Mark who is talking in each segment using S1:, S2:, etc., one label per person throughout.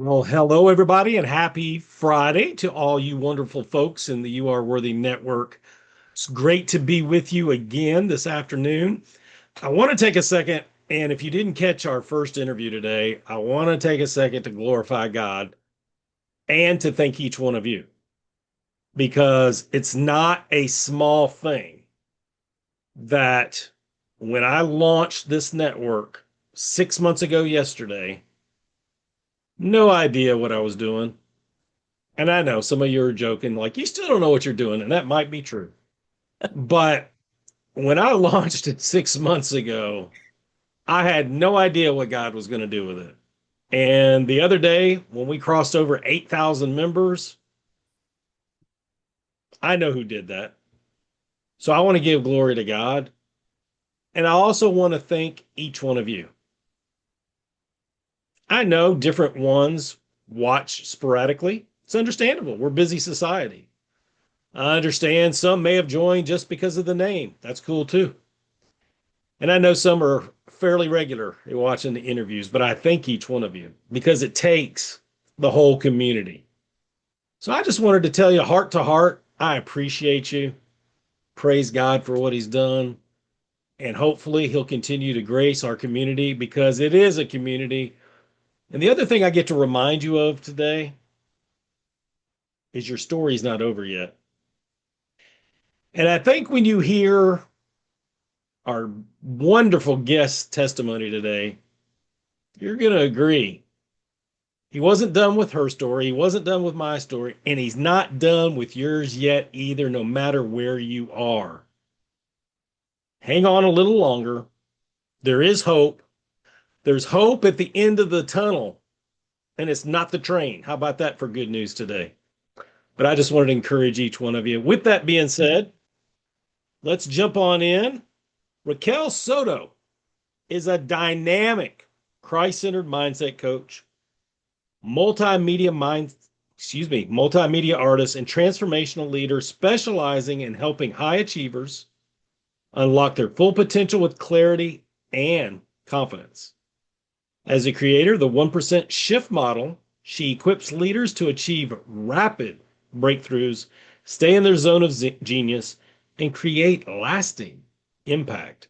S1: Well, hello, everybody, and happy Friday to all you wonderful folks in the You Are Worthy Network. It's great to be with you again this afternoon. I want to take a second, and if you didn't catch our first interview today, I want to take a second to glorify God and to thank each one of you because it's not a small thing that when I launched this network 6 months ago yesterday, no idea what I was doing. And I know some of you are joking, like, you still don't know what you're doing, and that might be true. But when I launched it 6 months ago, I had no idea what God was going to do with it. And the other day, when we crossed over 8,000 members, I know who did that. So I want to give glory to God. And I also want to thank each one of you. I know different ones watch sporadically. It's understandable. We're a busy society. I understand some may have joined just because of the name. That's cool too. And I know some are fairly regular in watching the interviews, but I thank each one of you because it takes the whole community. So I just wanted to tell you heart to heart, I appreciate you. Praise God for what he's done. And hopefully he'll continue to grace our community because it is a community. And the other thing I get to remind you of today is your story's not over yet. And I think when you hear our wonderful guest testimony today, you're going to agree. He wasn't done with her story. He wasn't done with my story. And he's not done with yours yet either, no matter where you are. Hang on a little longer. There is hope. There's hope at the end of the tunnel, and it's not the train. How about that for good news today? But I just wanted to encourage each one of you. With that being said, let's jump on in. Raquel Soto is a dynamic, Christ-centered mindset coach, multimedia mind, multimedia artist and transformational leader specializing in helping high achievers unlock their full potential with clarity and confidence. As a creator, the 1% shift model, she equips leaders to achieve rapid breakthroughs, stay in their zone of genius, and create lasting impact.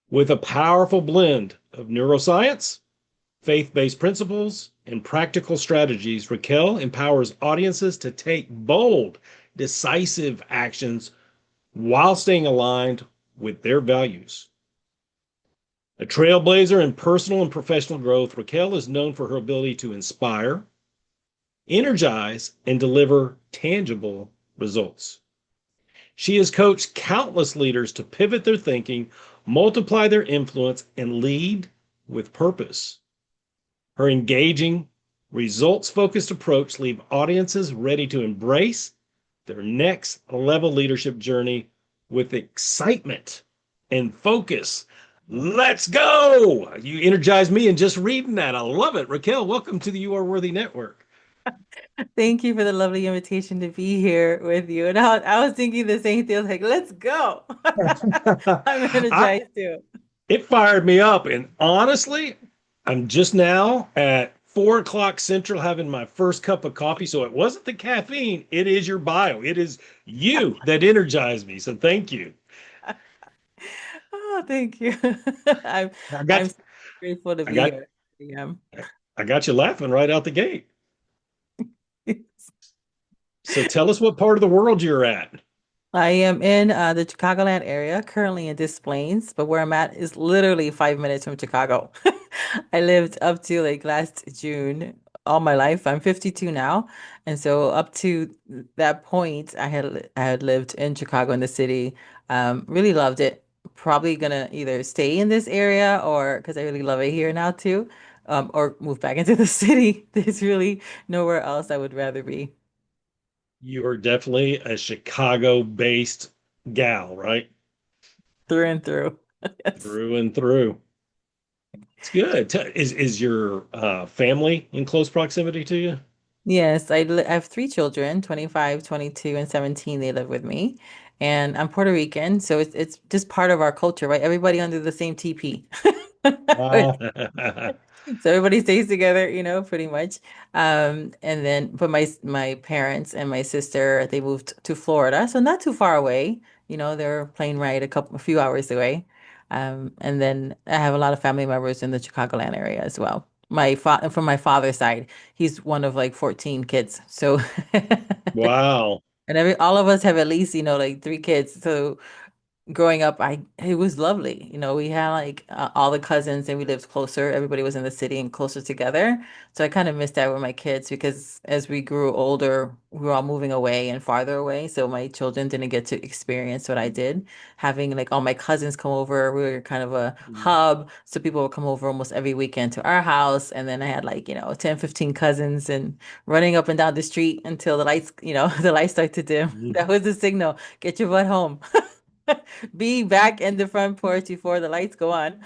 S1: With a powerful blend of neuroscience, faith-based principles, and practical strategies, Raquel empowers audiences to take bold, decisive actions while staying aligned with their values. A trailblazer in personal and professional growth, Raquel is known for her ability to inspire, energize, and deliver tangible results. She has coached countless leaders to pivot their thinking, multiply their influence, and lead with purpose. Her engaging, results focused approach leaves audiences ready to embrace their next level leadership journey with excitement and focus. Let's go. You energized me in just reading that. I love it. Raquel, welcome to the You Are Worthy Network.
S2: Thank you for the lovely invitation to be here with you. And I was thinking the same thing. I was like, let's go. I'm
S1: I,
S2: energized too.
S1: it fired me up. And honestly, I'm just now at 4 o'clock Central having my first cup of coffee. So it wasn't the caffeine, it is your bio. It is you that energized me. So thank you.
S2: Oh, thank you. I'm
S1: I
S2: I'm
S1: got
S2: so grateful to
S1: I
S2: be
S1: got
S2: here. Yeah.
S1: I got you laughing right out the gate. So tell us what part of the world you're at.
S2: I am in the Chicagoland area, currently in Des Plaines, but where I'm at is literally 5 minutes from Chicago. I lived up to like last June all my life. I'm 52 now, and so up to that point, I had lived in Chicago in the city. Really loved it. Probably gonna either stay in this area or because I really love it here now too, or move back into the city. There's really nowhere else I would rather be.
S1: You are definitely a Chicago-based gal, right?
S2: Through and through. Yes.
S1: Through and through. It's good. Is your family in close proximity to you?
S2: Yes, I have three children, 25, 22, and 17. They live with me. And I'm Puerto Rican, so it's just part of our culture, right? Everybody under the same TP. So everybody stays together, pretty much. And then, but my parents and my sister, they moved to Florida, so not too far away. They're plane ride a few hours away. And then I have a lot of family members in the Chicagoland area as well. From my father's side, he's one of like 14 kids. So,
S1: Wow.
S2: and all of us have at least, like 3 kids. So growing up, it was lovely. We had like all the cousins and we lived closer. Everybody was in the city and closer together. So I kind of missed that with my kids because as we grew older, we were all moving away and farther away. So my children didn't get to experience what I did. Having like all my cousins come over, we were kind of a hub. So people would come over almost every weekend to our house. And then I had like, 10, 15 cousins and running up and down the street until the lights, the lights start to dim. That was the signal. Get your butt home. Be back in the front porch before the lights go on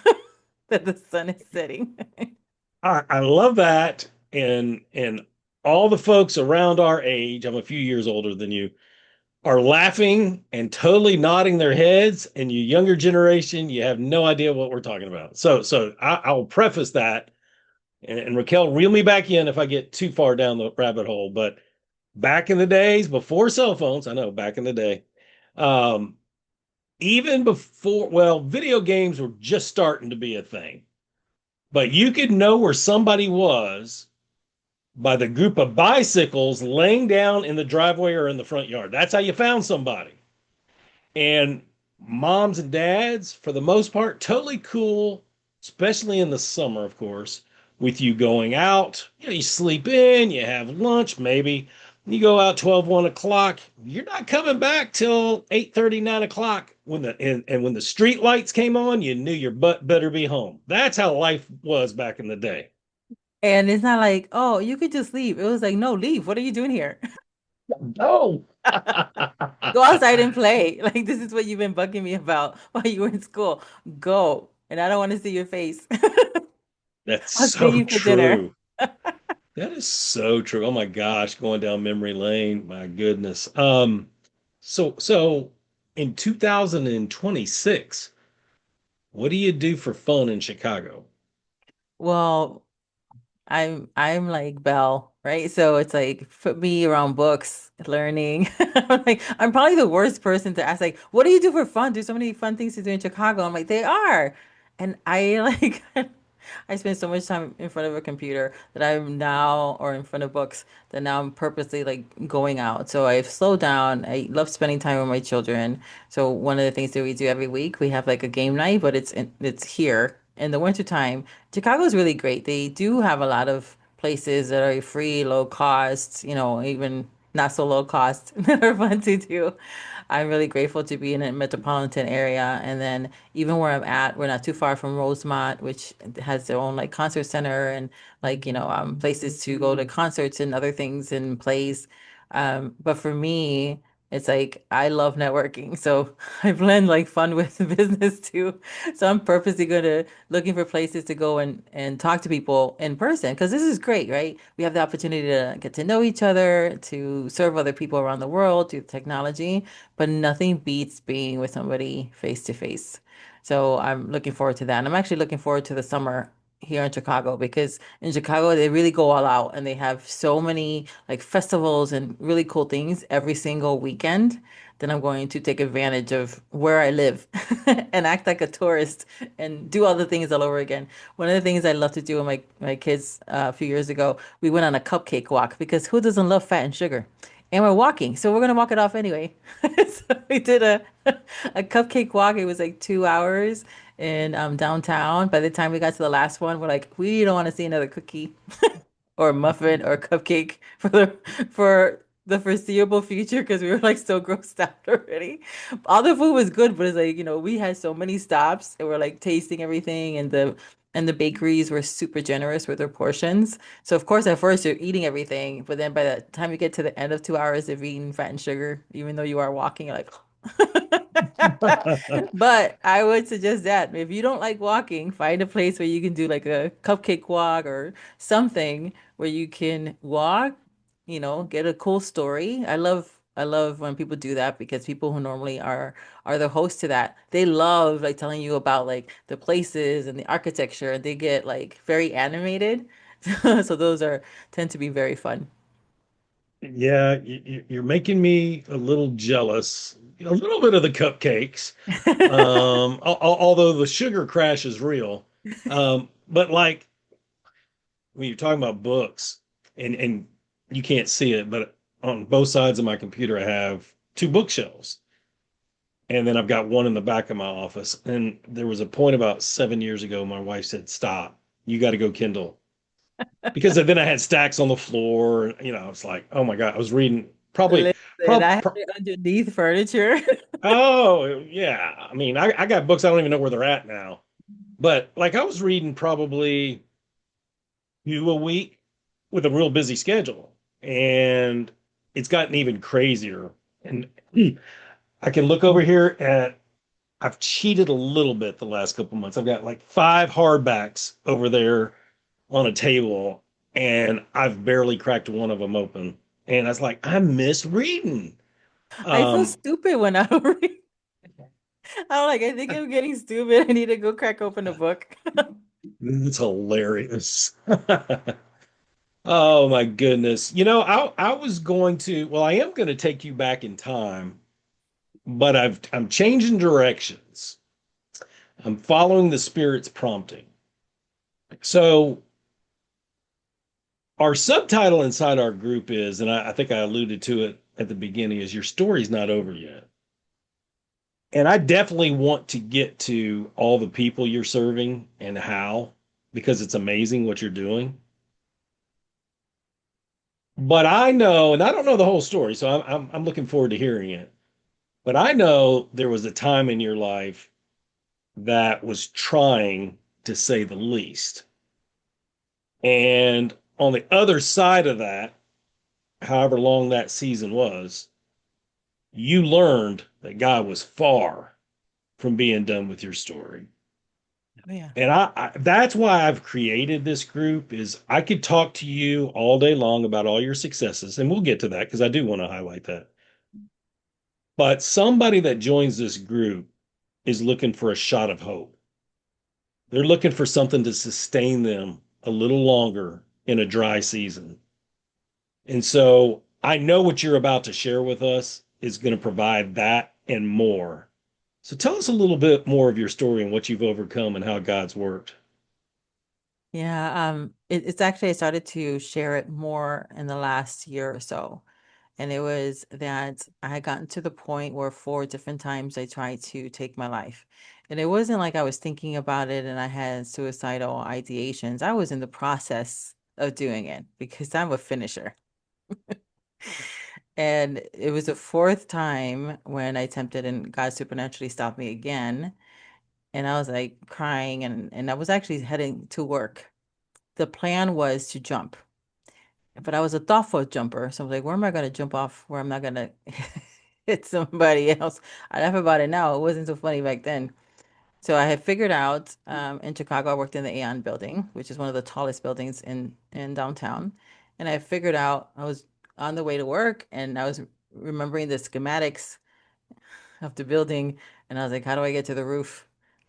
S2: that the sun is setting.
S1: I love that. And all the folks around our age, I'm a few years older than you, are laughing and totally nodding their heads. And you younger generation, you have no idea what we're talking about. So I'll preface that. And Raquel, reel me back in if I get too far down the rabbit hole. But back in the days before cell phones, I know back in the day, um, even before, well, video games were just starting to be a thing, but you could know where somebody was by the group of bicycles laying down in the driveway or in the front yard. That's how you found somebody. And moms and dads, for the most part, totally cool, especially in the summer, of course, with you going out. You sleep in, you have lunch, maybe. You go out 12, 1 o'clock. You're not coming back till 8:30, 9 o'clock. And when the street lights came on, you knew your butt better be home. That's how life was back in the day.
S2: And it's not like, oh, you could just leave. It was like, no, leave. What are you doing here?
S1: No.
S2: Go outside and play. Like, this is what you've been bugging me about while you were in school. Go. And I don't want to see your face.
S1: That's
S2: I'll see
S1: so
S2: you for dinner.
S1: true. That is so true. Oh my gosh, going down memory lane. My goodness. So in 2026, what do you do for fun in Chicago?
S2: Well, I'm like Belle, right? So it's like put me around books, learning. I'm probably the worst person to ask, like, what do you do for fun? There's so many fun things to do in Chicago. I'm like, they are. And I like I spend so much time in front of a computer that I'm now, or in front of books, that now I'm purposely like going out. So I've slowed down. I love spending time with my children. So one of the things that we do every week, we have like a game night, but it's here in the wintertime. Chicago is really great. They do have a lot of places that are free, low cost, even not so low cost that are fun to do. I'm really grateful to be in a metropolitan area. And then even where I'm at, we're not too far from Rosemont, which has their own like concert center and like, places to go to concerts and other things and plays. But for me, it's like I love networking. So I blend like fun with business too. So I'm purposely going to looking for places to go and talk to people in person because this is great, right? We have the opportunity to get to know each other, to serve other people around the world through technology, but nothing beats being with somebody face to face. So I'm looking forward to that. And I'm actually looking forward to the summer here in Chicago because in Chicago they really go all out and they have so many like festivals and really cool things every single weekend. Then I'm going to take advantage of where I live and act like a tourist and do all the things all over again. One of the things I love to do with my kids a few years ago, we went on a cupcake walk because who doesn't love fat and sugar? And we're walking, so we're gonna walk it off anyway. So we did a cupcake walk. It was like 2 hours in downtown. By the time we got to the last one, we're like, we don't want to see another cookie or muffin or cupcake for the foreseeable future because we were like so grossed out already. All the food was good, but it's like, we had so many stops and we're like tasting everything and the bakeries were super generous with their portions. So of course at first you're eating everything, but then by the time you get to the end of 2 hours of eating fat and sugar, even though you are walking, you're like but I would suggest that if you don't like walking, find a place where you can do like a cupcake walk or something where you can walk, get a cool story. I love I love when people do that because people who normally are the host to that, they love like telling you about like the places and the architecture and they get like very animated. So those are tend to be very fun.
S1: Yeah, you're making me a little jealous. A little bit of the cupcakes, although the sugar crash is real. But like when you're talking about books, and you can't see it, but on both sides of my computer, I have two bookshelves, and then I've got one in the back of my office. And there was a point about 7 years ago, my wife said, "Stop, you got to go Kindle." Because then I had stacks on the floor. It's like, oh my God, I was reading probably,
S2: Listen, I
S1: prob,
S2: have
S1: pro
S2: it underneath furniture.
S1: oh yeah. I mean, I got books I don't even know where they're at now. But like I was reading probably two a week with a real busy schedule, and it's gotten even crazier. And I can look over here at I've cheated a little bit the last couple months. I've got like five hardbacks over there on a table, and I've barely cracked one of them open. And I was like, I miss reading.
S2: I feel
S1: Um,
S2: stupid when I don't read. I'm like, I think I'm getting stupid. I need to go crack open a book.
S1: it's hilarious. Oh my goodness. I was going to, well, I am going to take you back in time, but I'm changing directions. I'm following the spirit's prompting. So our subtitle inside our group is, and I think I alluded to it at the beginning, is your story's not over yet. And I definitely want to get to all the people you're serving and how, because it's amazing what you're doing. But I know, and I don't know the whole story, so I'm looking forward to hearing it. But I know there was a time in your life that was trying, to say the least. And on the other side of that, however long that season was, you learned that God was far from being done with your story.
S2: Oh yeah.
S1: And that's why I've created this group is I could talk to you all day long about all your successes, and we'll get to that because I do want to highlight that. But somebody that joins this group is looking for a shot of hope. They're looking for something to sustain them a little longer in a dry season. And so I know what you're about to share with us is going to provide that and more. So tell us a little bit more of your story and what you've overcome and how God's worked.
S2: Yeah, it's actually I started to share it more in the last year or so. And it was that I had gotten to the point where four different times I tried to take my life. And it wasn't like I was thinking about it and I had suicidal ideations. I was in the process of doing it because I'm a finisher. And it was the fourth time when I attempted and God supernaturally stopped me again. And I was like crying and I was actually heading to work. The plan was to jump, but I was a thoughtful jumper. So I was like, where am I going to jump off where I'm not going to hit somebody else? I laugh about it now. It wasn't so funny back then. So I had figured out in Chicago, I worked in the Aon building, which is one of the tallest buildings in downtown. And I figured out I was on the way to work and I was remembering the schematics of the building. And I was like, how do I get to the roof?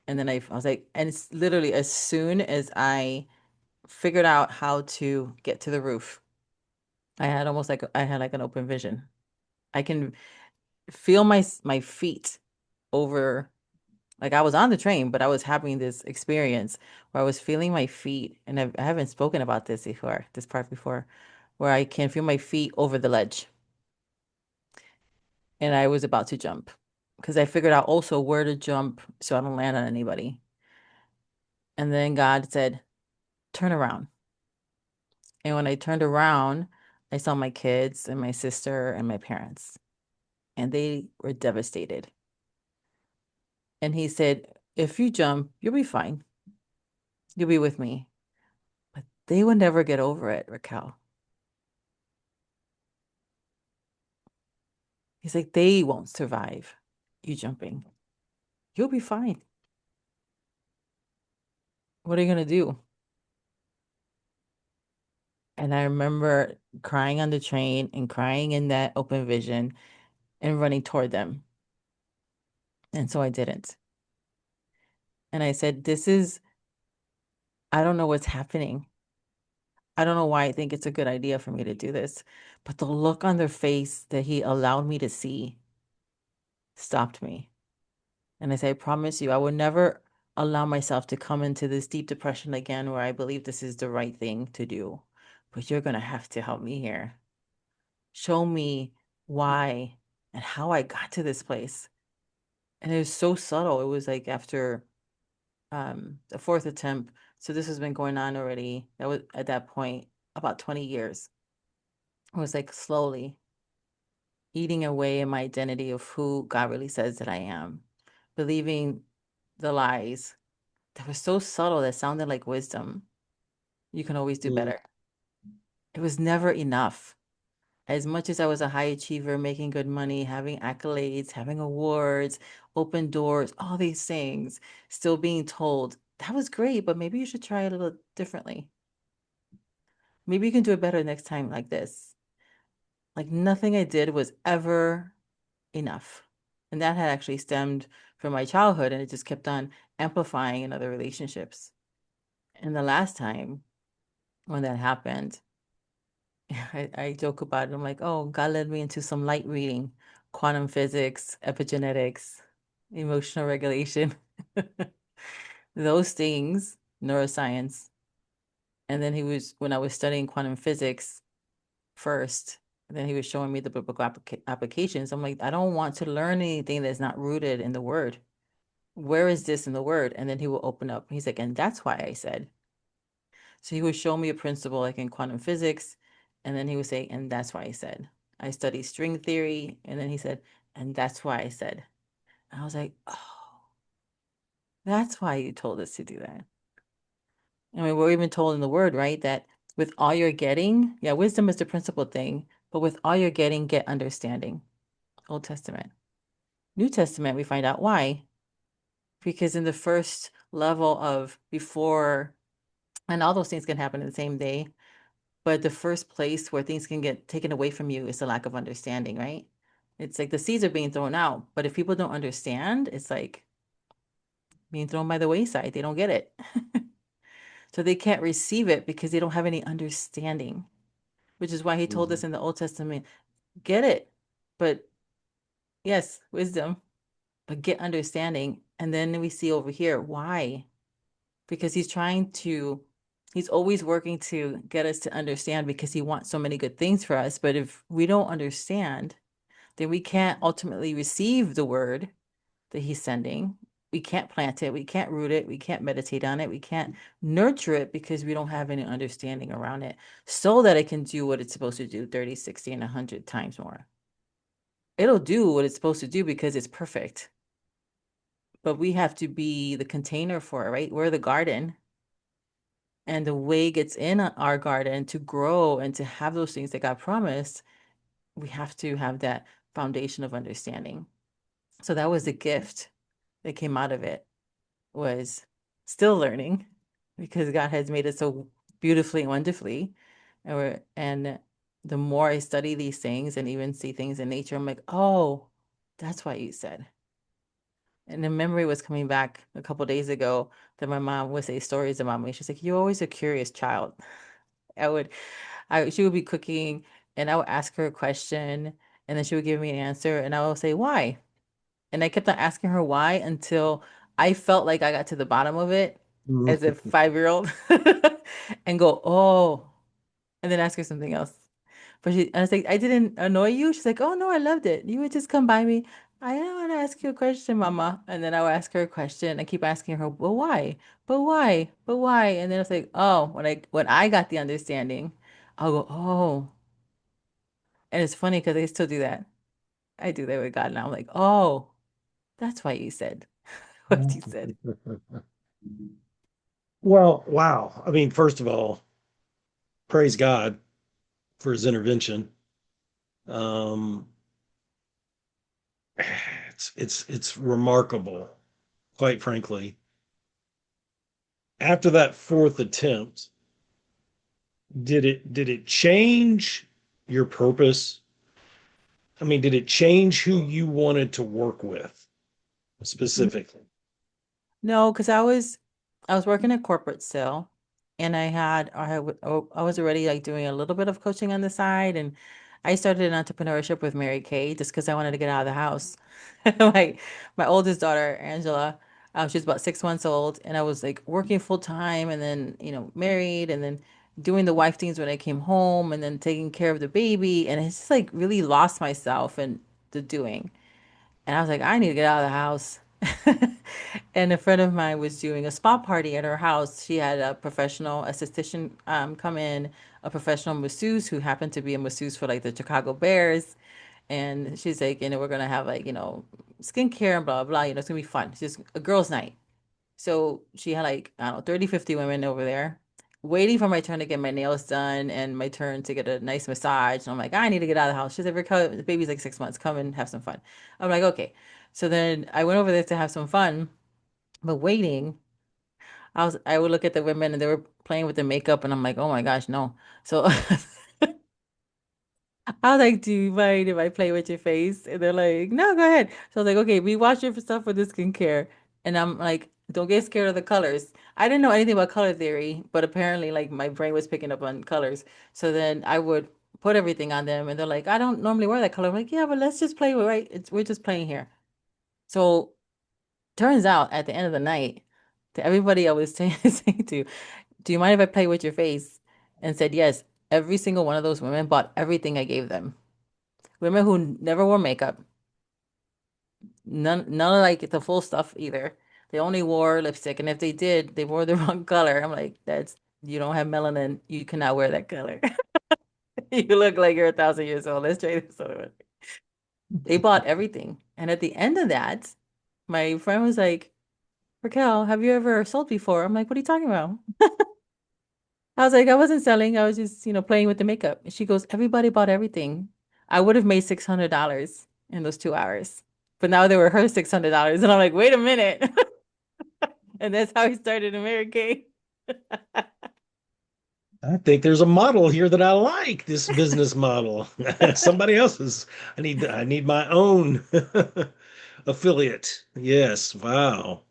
S2: And then I was like, and it's literally as soon as I figured out how to get to the roof, I had almost like I had like an open vision. I can feel my feet over like I was on the train, but I was having this experience where I was feeling my feet, and I haven't spoken about this before, this part before, where I can feel my feet over the ledge, and I was about to jump because I figured out also where to jump so I don't land on anybody. And then God said, "Turn around." And when I turned around, I saw my kids and my sister and my parents, and they were devastated. And he said, if you jump, you'll be fine. You'll be with me. But they would never get over it, Raquel. He's like, they won't survive you jumping. You'll be fine. What are you going to do? And I remember crying on the train and crying in that open vision. and running toward them. And so I didn't. And I said, I don't know what's happening. I don't know why I think it's a good idea for me to do this. But the look on their face that he allowed me to see stopped me. And I said, I promise you, I will never allow myself to come into this deep depression again where I believe this is the right thing to do. But you're going to have to help me here. Show me why and how I got to this place. And it was so subtle. It was like after the fourth attempt. So this has been going on already. That was at that point about 20 years. It was like slowly eating away in my identity of who God really says that I am, believing the lies that were so subtle that sounded like wisdom. You can always do
S1: Mm.
S2: better. It was never enough. As much as I was a high achiever, making good money, having accolades, having awards, open doors, all these things, still being told that was great, but maybe you should try it a little differently. Maybe you can do it better next time like this. Like nothing I did was ever enough. And that had actually stemmed from my childhood and it just kept on amplifying in other relationships. And the last time when that happened, I joke about it. I'm like, oh, God led me into some light reading, quantum physics, epigenetics, emotional regulation, those things, neuroscience. And then when I was studying quantum physics first, and then he was showing me the biblical applications. I'm like, I don't want to learn anything that's not rooted in the word. Where is this in the word? And then he will open up. He's like, and that's why I said. So he would show me a principle like in quantum physics, and then he would say, and that's why I said. I studied string theory, and then he said, and that's why I said. And I was like, oh, that's why you told us to do that. I mean, we're even told in the word, right, that with all you're getting, yeah, wisdom is the principal thing, but with all you're getting, get understanding. Old Testament. New Testament, we find out why. Because in the first level of before, and all those things can happen in the same day, but the first place where things can get taken away from you is the lack of understanding, right? It's like the seeds are being thrown out, but if people don't understand, it's like being thrown by the wayside. They don't get it. So they can't receive it because they don't have any understanding, which is why he told us
S1: Mm.
S2: in the Old Testament, get it, but yes, wisdom, but get understanding. And then we see over here why, because he's always working to get us to understand because he wants so many good things for us. But if we don't understand, then we can't ultimately receive the word that he's sending. We can't plant it, we can't root it, we can't meditate on it, we can't nurture it because we don't have any understanding around it so that it can do what it's supposed to do 30, 60, and 100 times more. It'll do what it's supposed to do because it's perfect. But we have to be the container for it, right? We're the garden. And the way it gets in our garden to grow and to have those things that God promised, we have to have that foundation of understanding. So that was the gift that came out of it, was still learning because God has made it so beautifully and wonderfully. And the more I study these things and even see things in nature, I'm like, oh, that's what you said. And the memory was coming back a couple days ago that my mom would say stories about me. She's like, you're always a curious child. I would, she would be cooking and I would ask her a question and then she would give me an answer and I would say, why? And I kept on asking her why until I felt like I got to the bottom of it as a 5-year-old and go, oh, and then ask her something else. I was like, I didn't annoy you. She's like, oh no, I loved it. You would just come by me. I want to ask you a question, Mama. And then I would ask her a question. I keep asking her, well, why? But why? But why? And then it's like, oh, when I got the understanding, I'll go, oh. And it's funny because I still do that. I do that with God now. I'm like, oh, that's why you said what you said.
S1: Well, wow. I mean, first of all, praise God for his intervention. Um, it's remarkable, quite frankly. After that fourth attempt, did it change your purpose? I mean, did it change who you wanted to work with specifically?
S2: No, because I was working at corporate still, and I was already like doing a little bit of coaching on the side, and I started an entrepreneurship with Mary Kay just because I wanted to get out of the house. My my oldest daughter, Angela, she's about 6 months old, and I was like working full time, and then married, and then doing the wife things when I came home, and then taking care of the baby, and it's just like really lost myself in the doing. And I was like, I need to get out of the house. And a friend of mine was doing a spa party at her house. She had a professional esthetician come in, a professional masseuse who happened to be a masseuse for like the Chicago Bears. And she's like, we're gonna have like, skincare and blah, blah, it's gonna be fun. It's just a girls' night. So she had like, I don't know, 30, 50 women over there waiting for my turn to get my nails done and my turn to get a nice massage. And I'm like, I need to get out of the house. She's like, Raquel, the baby's like 6 months. Come and have some fun. I'm like, okay. So then I went over there to have some fun, but waiting, I would look at the women and they were playing with the makeup and I'm like, oh my gosh, no. So I was like, do you mind if I play with your face? And they're like, no, go ahead. So I was like, okay, we watch your stuff for the skincare. And I'm like, don't get scared of the colors. I didn't know anything about color theory, but apparently like my brain was picking up on colors. So then I would put everything on them and they're like, I don't normally wear that color. I'm like, yeah, but let's just play with right. We're just playing here. So turns out at the end of the night, to everybody I was saying to, do you mind if I play with your face? And said yes. Every single one of those women bought everything I gave them. Women who never wore makeup, none of like the full stuff either. They only wore lipstick, and if they did, they wore the wrong color. I'm like, that's you don't have melanin. You cannot wear that color. You look like you're 1,000 years old. Let's try this other one. They bought everything, and at the end of that, my friend was like, Raquel, have you ever sold before? I'm like, what are you talking about? I was like, I wasn't selling. I was just, playing with the makeup. And she goes, everybody bought everything. I would have made $600 in those 2 hours. But now they were her $600. And I'm like, wait a minute. And that's how he started American.
S1: I think there's a model here that I like, this business model. Somebody else's. I need my own affiliate. Yes. Wow.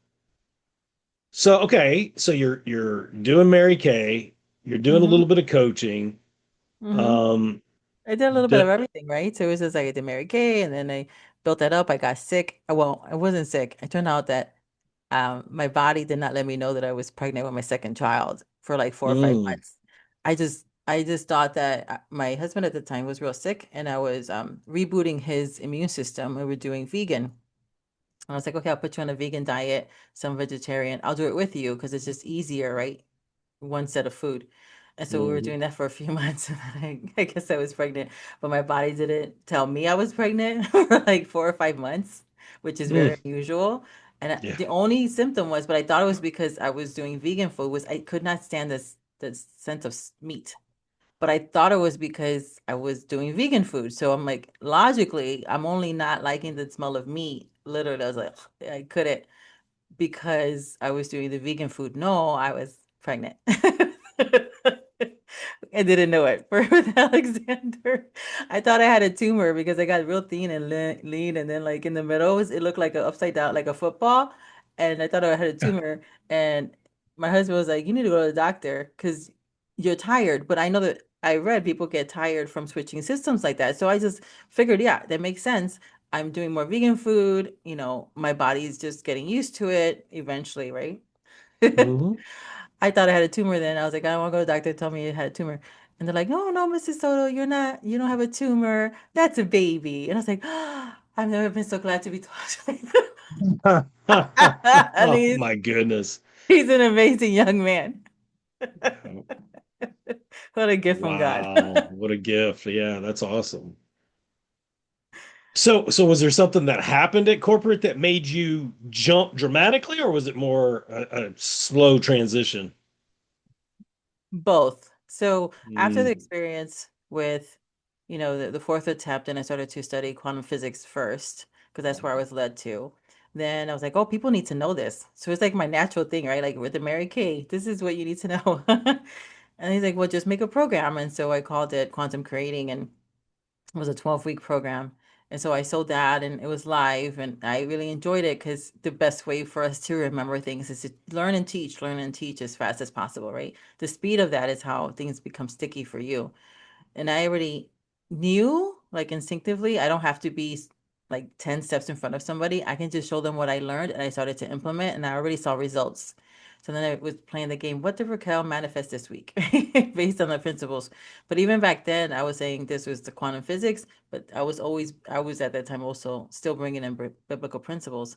S1: So okay, so you're doing Mary Kay, you're doing a
S2: hmm
S1: little bit of coaching.
S2: hmm
S1: Um,
S2: I did a little bit
S1: d
S2: of everything, right? So it was just like I did Mary Kay, and then I built that up. I got sick. Well, I wasn't sick. It turned out that my body did not let me know that I was pregnant with my second child for like 4 or 5 months. I just thought that my husband at the time was real sick, and I was rebooting his immune system. We were doing vegan. I was like, okay, I'll put you on a vegan diet, some vegetarian. I'll do it with you because it's just easier, right? One set of food. And so we were
S1: Mhm.
S2: doing that for a few months. And I guess I was pregnant, but my body didn't tell me I was pregnant for like 4 or 5 months, which is
S1: Mm,
S2: very unusual. And
S1: yeah.
S2: the only symptom was, but I thought it was because I was doing vegan food, was I could not stand this scent of meat. But I thought it was because I was doing vegan food. So I'm like, logically, I'm only not liking the smell of meat. Literally, I was like, I couldn't because I was doing the vegan food. No, I was pregnant. I didn't know it for with Alexander. I thought I had a tumor because I got real thin and lean, and then like in the middle, it looked like a upside down, like a football. And I thought I had a tumor. And my husband was like, "You need to go to the doctor because you're tired." But I know that I read people get tired from switching systems like that. So I just figured, yeah, that makes sense. I'm doing more vegan food, my body's just getting used to it eventually, right?
S1: Hmm.
S2: I thought I had a tumor then. I was like, I don't want to go to the doctor tell me I had a tumor. And they're like, no, no, Mrs. Soto, you don't have a tumor. That's a baby. And I was like, I've never been so glad to be told. And
S1: Oh
S2: he's,
S1: my goodness.
S2: he's an amazing young man. What a gift from God.
S1: Wow, what a gift. Yeah, that's awesome. So was there something that happened at corporate that made you jump dramatically, or was it more a slow transition?
S2: Both. So after the
S1: Mm,
S2: experience with, the fourth attempt, and I started to study quantum physics first, because that's where I was led to. Then I was like, oh, people need to know this. So it's like my natural thing, right? Like with the Mary Kay, this is what you need to know. And he's like, well, just make a program. And so I called it Quantum Creating, and it was a 12-week program. And so I sold that and it was live and I really enjoyed it because the best way for us to remember things is to learn and teach as fast as possible, right? The speed of that is how things become sticky for you. And I already knew, like instinctively, I don't have to be like 10 steps in front of somebody. I can just show them what I learned and I started to implement and I already saw results. So then I was playing the game, what did Raquel manifest this week based on the principles? But even back then, I was saying this was the quantum physics, but I was at that time also still bringing in biblical principles.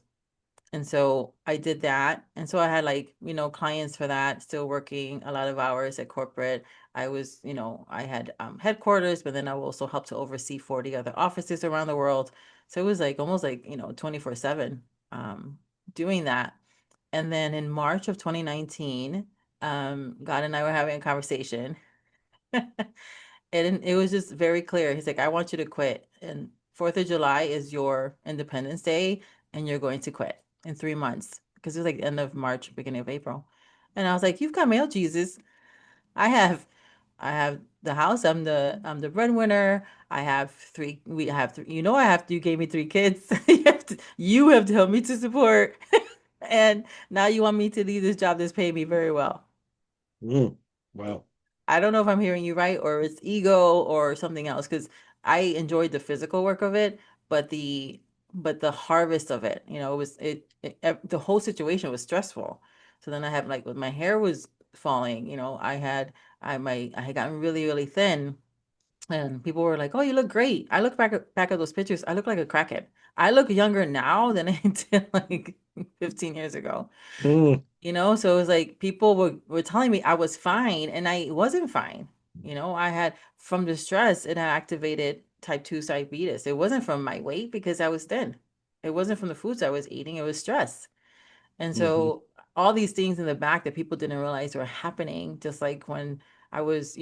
S2: And so I did that. And so I had like, clients for that, still working a lot of hours at corporate. I was, I had headquarters, but then I also helped to oversee 40 other offices around the world. So it was like almost like, 24/7 doing that. And then in March of 2019, God and I were having a conversation. And it was just very clear. He's like, I want you to quit. And 4th of July is your Independence Day, and you're going to quit in 3 months. Because it was like the end of March, beginning of April. And I was like, you've got mail, Jesus. I have I have the house. I'm the breadwinner. I have three we have three, I have you gave me three kids. You have to help me to support. And now you want me to leave this job that's paying me very well.
S1: Mm. Wow.
S2: I don't know if I'm hearing you right or it's ego or something else because I enjoyed the physical work of it, but the harvest of it, it was the whole situation was stressful. So then I had like when my hair was falling, I had gotten really really thin and people were like, "Oh, you look great." I look back at those pictures. I look like a crackhead. I look younger now than I did like 15 years ago.
S1: Mm.
S2: So it was like people were telling me I was fine and I wasn't fine. I had from the stress, it had activated type 2 diabetes. It wasn't from my weight because I was thin. It wasn't from the foods I was eating, it was stress. And
S1: Hmm.
S2: so all these things in the back that people didn't realize were happening, just like when I was,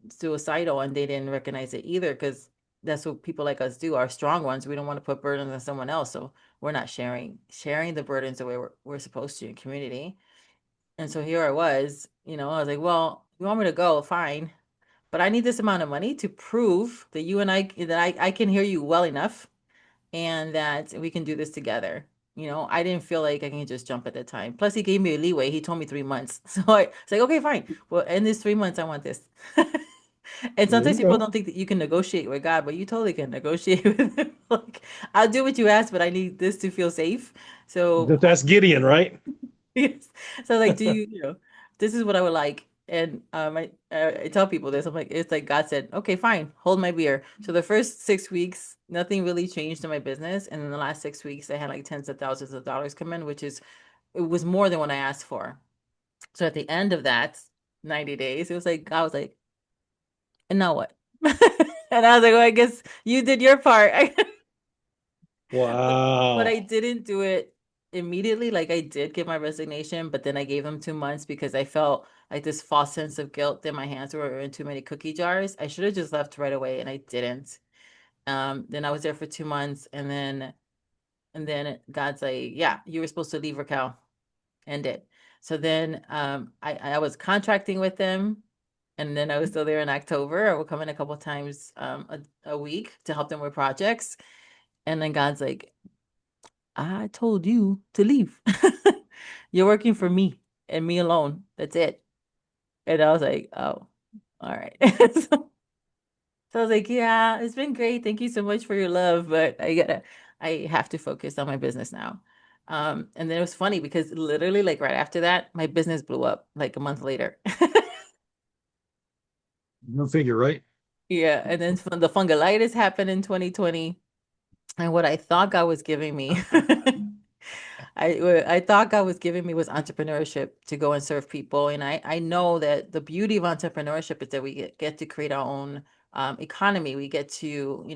S2: suicidal and they didn't recognize it either, because that's what people like us do, our strong ones. We don't want to put burdens on someone else. So we're not sharing the burdens the way we're supposed to in community. And so here I was, I was like, well, you want me to go? Fine. But I need this amount of money to prove that I can hear you well enough and that we can do this together. I didn't feel like I can just jump at the time. Plus, he gave me a leeway. He told me 3 months. So I was like, okay, fine. Well, in this 3 months, I want this. And
S1: There
S2: sometimes
S1: you
S2: people
S1: go.
S2: don't think that you can negotiate with God, but you totally can negotiate with him. Like, I'll do what you ask, but I need this to feel safe. So
S1: That's Gideon, right?
S2: yes. So like, this is what I would like. And I tell people this. I'm like, it's like God said, okay, fine, hold my beer. So the first 6 weeks, nothing really changed in my business. And in the last 6 weeks, I had like tens of thousands of dollars come in, it was more than what I asked for. So at the end of that 90 days, it was like, I was like, and now what? And I was like, well, I guess you did your part. But I
S1: Wow.
S2: didn't do it immediately. Like I did give my resignation, but then I gave them 2 months because I felt like this false sense of guilt that my hands were in too many cookie jars. I should have just left right away and I didn't. Then I was there for 2 months and then God's like, yeah, you were supposed to leave Raquel. End it. So then I was contracting with them and then I was still there in October. I would come in a couple times a week to help them with projects. And then God's like, I told you to leave. You're working for me and me alone. That's it. And I was like, oh, all right. So I was like, yeah, it's been great. Thank you so much for your love, but I have to focus on my business now. And then it was funny because literally like right after that, my business blew up like a month later.
S1: No figure, right?
S2: Yeah, and then the fungolitis happened in 2020. And what I thought God was giving me, I thought God was giving me was entrepreneurship to go and serve people. And I know that the beauty of entrepreneurship is that we get to create our own economy. We get to,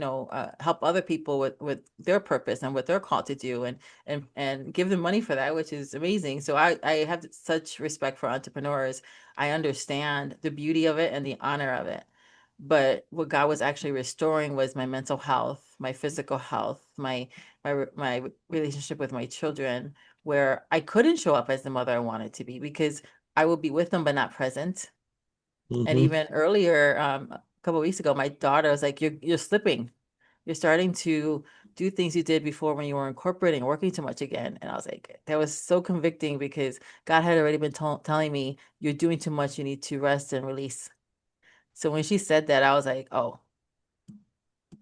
S2: help other people with their purpose and what they're called to do and give them money for that, which is amazing. So I have such respect for entrepreneurs. I understand the beauty of it and the honor of it. But what God was actually restoring was my mental health, my physical health, my relationship with my children, where I couldn't show up as the mother I wanted to be because I would be with them but not present. And
S1: Hmm.
S2: even earlier, a couple of weeks ago, my daughter was like, "You're slipping." You're starting to do things you did before when you were incorporating, working too much again. And I was like, that was so convicting because God had already been telling me, you're doing too much. You need to rest and release. So when she said that, I was like, oh,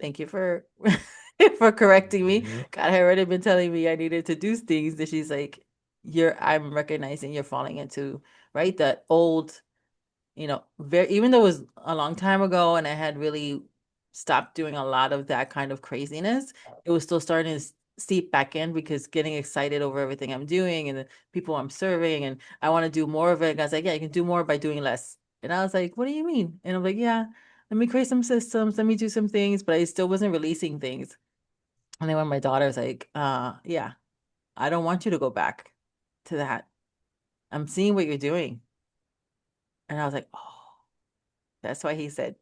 S2: thank you for for correcting me.
S1: Yeah.
S2: God had already been telling me I needed to do things. That she's like, I'm recognizing you're falling into, right, that old, very, even though it was a long time ago and I had really stopped doing a lot of that kind of craziness, it was still starting to seep back in because getting excited over everything I'm doing and the people I'm serving, and I want to do more of it. And I was like, yeah, you can do more by doing less. And I was like, what do you mean? And I'm like, yeah, let me create some systems, let me do some things, but I still wasn't releasing things. And then when my daughter was like, yeah, I don't want you to go back to that. I'm seeing what you're doing. And I was like, oh, that's why he said.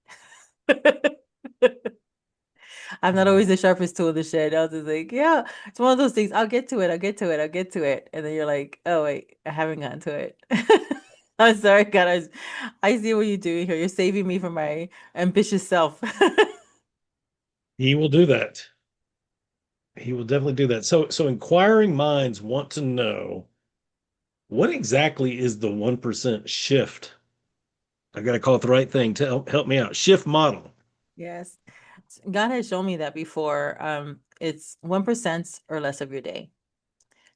S2: I'm not always the sharpest tool in the shed. I was just like, yeah, it's one of those things. I'll get to it. I'll get to it. I'll get to it. And then you're like, oh, wait, I haven't gotten to it. I'm sorry, God. I see what you're doing here. You're saving me from my ambitious self.
S1: He will do that. He will definitely do that. So inquiring minds want to know what exactly is the 1% shift? I got to call it the right thing to help me out. Shift model.
S2: Yes. God has shown me that before. It's 1% or less of your day.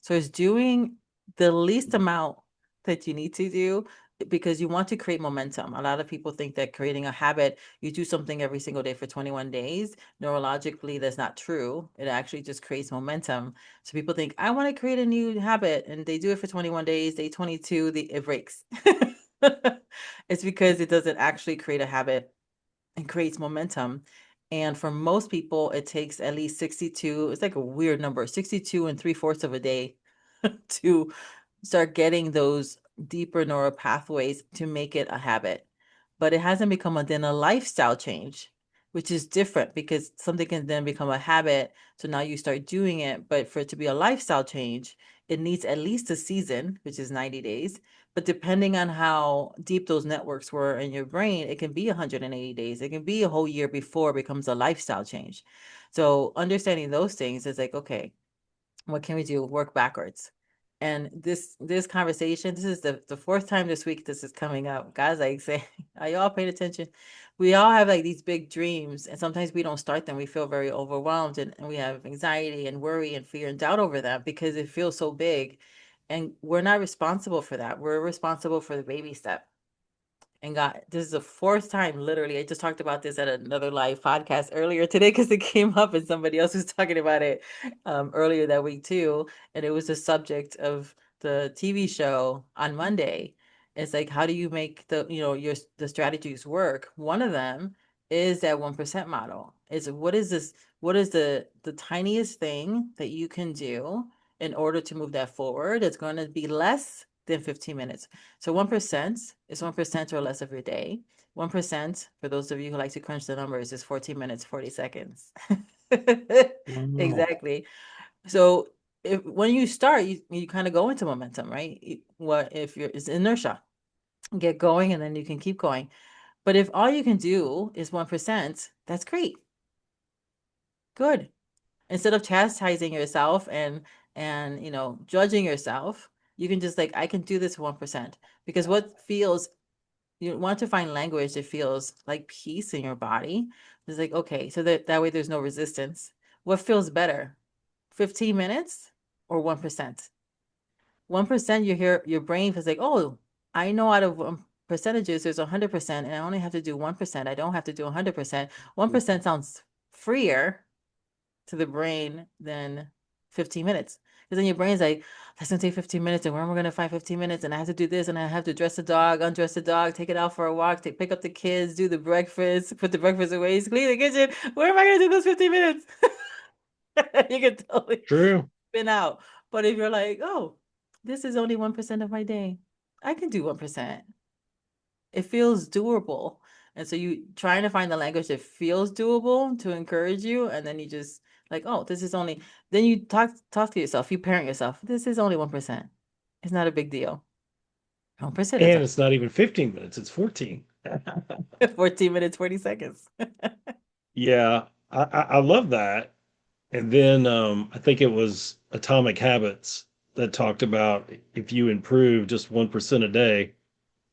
S2: So it's doing the least amount that you need to do because you want to create momentum. A lot of people think that creating a habit, you do something every single day for 21 days. Neurologically, that's not true. It actually just creates momentum. So people think, I want to create a new habit, and they do it for 21 days. Day 22, it breaks. It's because it doesn't actually create a habit and creates momentum. And for most people, it takes at least 62, it's like a weird number, 62 and three-fourths of a day to start getting those deeper neural pathways to make it a habit. But it hasn't become then a lifestyle change, which is different because something can then become a habit. So now you start doing it. But for it to be a lifestyle change, it needs at least a season, which is 90 days. But depending on how deep those networks were in your brain, it can be 180 days. It can be a whole year before it becomes a lifestyle change. So understanding those things is like, okay, what can we do? Work backwards. And this conversation, this is the fourth time this week this is coming up. Guys, like say, are y'all paying attention? We all have like these big dreams, and sometimes we don't start them. We feel very overwhelmed, and we have anxiety and worry and fear and doubt over that because it feels so big. And we're not responsible for that. We're responsible for the baby step. And God, this is the fourth time, literally. I just talked about this at another live podcast earlier today because it came up and somebody else was talking about it earlier that week too. And it was the subject of the TV show on Monday. It's like, how do you make the strategies work? One of them is that 1% model. Is what is this? What is the tiniest thing that you can do in order to move that forward? It's going to be less than 15 minutes. So 1% is 1% or less of your day. 1%, for those of you who like to crunch the numbers, is 14 minutes, 40 seconds.
S1: Wow.
S2: Exactly. So when you start, you kind of go into momentum, right? What if it's inertia? Get going and then you can keep going. But if all you can do is 1%, that's great. Good. Instead of chastising yourself and judging yourself, you can just like, I can do this 1%. Because what feels you want to find language that feels like peace in your body. It's like, okay, so that way there's no resistance. What feels better? 15 minutes or 1%? 1%, you hear your brain feels like, oh, I know out of percentages, there's 100%, and I only have to do 1%. I don't have to do 100%. 1% sounds freer to the brain than 15 minutes. Because then your brain's like, that's gonna take 15 minutes, and where am I gonna find 15 minutes? And I have to do this, and I have to dress the dog, undress the dog, take it out for a walk, pick up the kids, do the breakfast, put the breakfast away, clean the kitchen. Where am I gonna do those 15 minutes? You can totally
S1: True.
S2: spin out. But if you're like, oh, this is only 1% of my day, I can do 1%. It feels doable. And so you trying to find the language that feels doable to encourage you, and then you just like, oh, this is only, then you talk to yourself, you parent yourself. This is only 1%. It's not a big deal. 1% is
S1: And it's not even 15 minutes, it's 14.
S2: 14 minutes, 40 seconds.
S1: Yeah. I love that. And then I think it was Atomic Habits that talked about if you improve just 1% a day,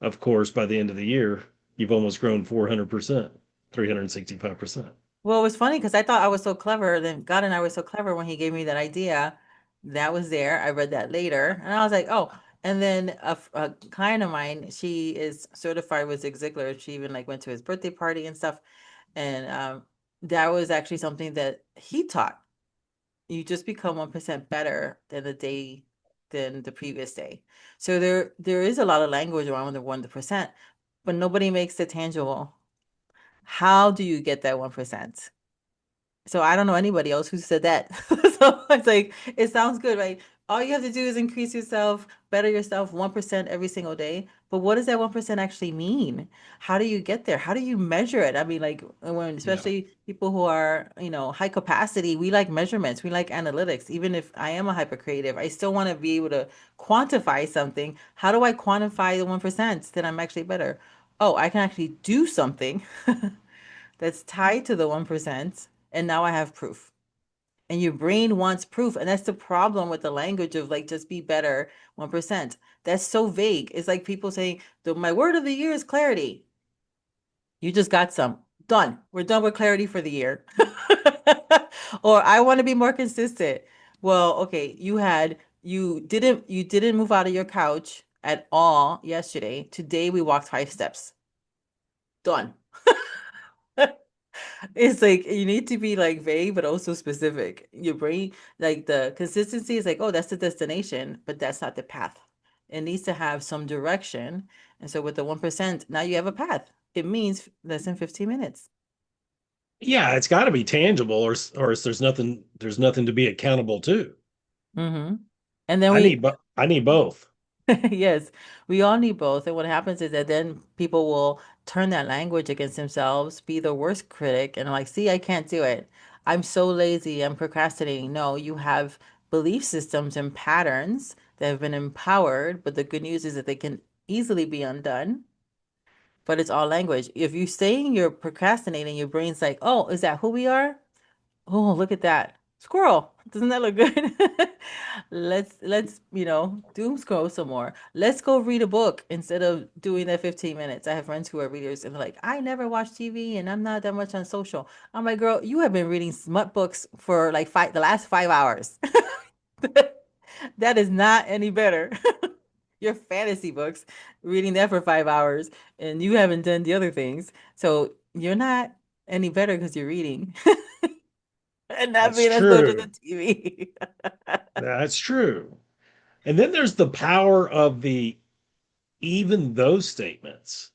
S1: of course, by the end of the year, you've almost grown 400%, 365%.
S2: Well, it was funny because I thought I was so clever. Then God and I were so clever when he gave me that idea. That was there. I read that later, and I was like, oh. And then a client of mine, she is certified with Zig Ziglar. She even like went to his birthday party and stuff. And that was actually something that he taught. You just become 1% better than the previous day. So there is a lot of language around the 1%, but nobody makes it tangible. How do you get that 1%? So I don't know anybody else who said that. So it's like it sounds good, right? All you have to do is increase yourself, better yourself 1% every single day. But what does that 1% actually mean? How do you get there? How do you measure it? I mean, like when
S1: Yeah.
S2: especially people who are, high capacity, we like measurements, we like analytics. Even if I am a hyper creative, I still want to be able to quantify something. How do I quantify the 1% that I'm actually better? Oh, I can actually do something that's tied to the 1%, and now I have proof. And your brain wants proof. And that's the problem with the language of like just be better 1%. That's so vague. It's like people saying, my word of the year is clarity. You just got some. Done. We're done with clarity for the year. Or I want to be more consistent. Well, okay, you didn't move out of your couch at all yesterday. Today we walked 5 steps. Done. It's like you need to be like vague, but also specific. Your brain, like the consistency is like, oh, that's the destination, but that's not the path. It needs to have some direction. And so with the 1%, now you have a path. It means less than 15 minutes.
S1: Yeah, it's got to be tangible, or else there's nothing to be accountable to.
S2: hmm And then
S1: I
S2: we
S1: need I need both.
S2: Yes, we all need both. And what happens is that then people will turn that language against themselves, be the worst critic, and like, see, I can't do it. I'm so lazy. I'm procrastinating. No, you have belief systems and patterns that have been empowered, but the good news is that they can easily be undone. But it's all language. If you're saying you're procrastinating, your brain's like, oh, is that who we are? Oh, look at that. Squirrel. Doesn't that look good? Let's, doom scroll some more. Let's go read a book instead of doing that 15 minutes. I have friends who are readers and they're like, I never watch TV and I'm not that much on social. I'm like, girl, you have been reading smut books for like the last 5 hours. That is not any better. Your fantasy books, reading that for 5 hours, and you haven't done the other things. So you're not any better because you're reading. And not
S1: That's
S2: being on social
S1: true.
S2: and TV.
S1: That's true. And then there's the power of the even those statements.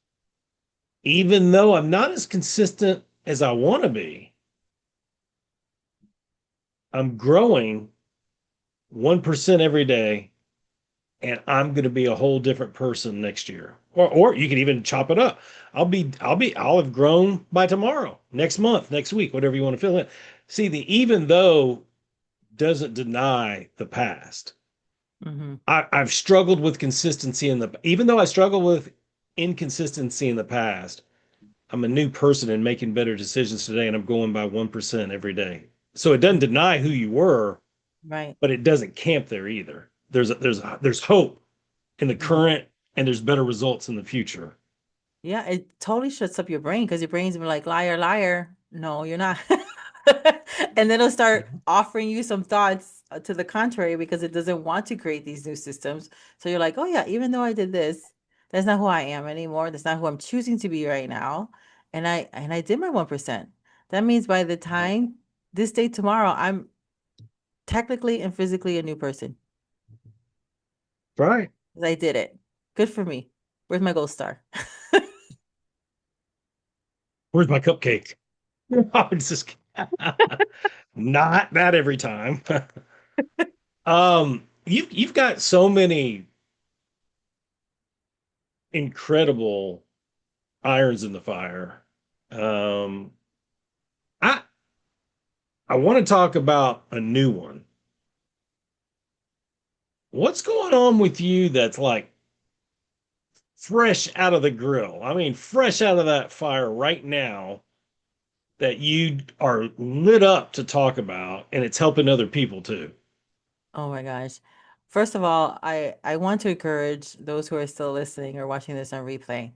S1: Even though I'm not as consistent as I want to be, I'm growing 1% every day, and I'm going to be a whole different person next year. Or you can even chop it up. I'll have grown by tomorrow, next month, next week, whatever you want to fill in. See, the even though doesn't deny the past.
S2: hmm
S1: I've struggled with consistency even though I struggle with inconsistency in the past, I'm a new person and making better decisions today, and I'm going by 1% every day. So it doesn't deny who you were,
S2: Right.
S1: but it doesn't camp there either. There's hope in the
S2: hmm
S1: current, and there's better results in the future.
S2: Yeah, it totally shuts up your brain because your brain's been like, liar, liar. No, you're not. And then it'll start offering you some thoughts to the contrary because it doesn't want to create these new systems. So you're like, oh yeah, even though I did this, that's not who I am anymore. That's not who I'm choosing to be right now. And I did my 1%. That means by the time this day tomorrow, I'm technically and physically a new person.
S1: Right.
S2: 'Cause I did it. Good for me. Where's my gold star?
S1: Where's my cupcake? It's just not that every time. You've got so many incredible irons in the fire. Um, I I want to talk about a new one. What's going on with you that's like fresh out of the grill? I mean, fresh out of that fire right now that you are lit up to talk about and it's helping other people too?
S2: Oh my gosh. First of all, I want to encourage those who are still listening or watching this on replay.